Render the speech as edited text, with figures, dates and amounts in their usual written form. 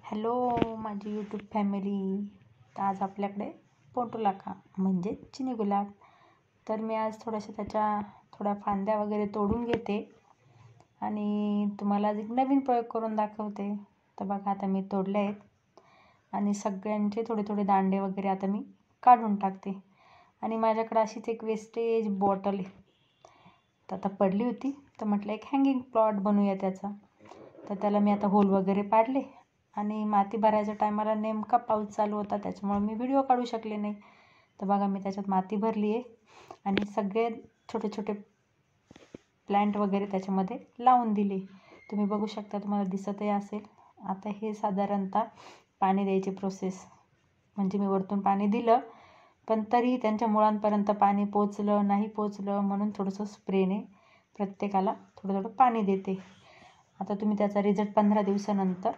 Hello माझी YouTube family. तर आज आपल्याकडे पोटुलाका म्हणजे चिनी गुलाब. तर मी आज त्याच्या थोड्या फांद्या वगैरे तोडून घेते आणि तुम्हाला एक नवीन प्रयोग करून दाखवते. तर बघा आता मी तोडले आहेत आणि सगळ्यांचे थोडे थोडे दांडे वगैरे आता मी काढून टाकते. आणि माझ्याकडे अशीच एक वेस्टेज बॉटल आहे, तर आता पडली होती, तर म्हटलं एक हँगिंग प्लॉट बनवूया त्याचा. तर त्याला मी आता होल वगैरे पाडले आणि माती भरायच्या टायमाला नेमका पाऊस चालू होता, त्याच्यामुळे मी व्हिडिओ काढू शकले नाही. तर बघा मी त्याच्यात माती भरली आहे आणि सगळे छोटे छोटे प्लॅन्ट वगैरे त्याच्यामध्ये लावून दिले. तुम्ही बघू शकता, तुम्हाला दिसतही असेल. आता हे साधारणतः पाणी द्यायची प्रोसेस, म्हणजे मी वरतून पाणी दिलं पण तरी त्यांच्या मुळांपर्यंत पाणी पोचलं नाही पोचलं, म्हणून थोडंसं स्प्रेने प्रत्येकाला थोडं थोडं पाणी देते. आता तुम्ही त्याचा रिझल्ट 15 दिवसानंतर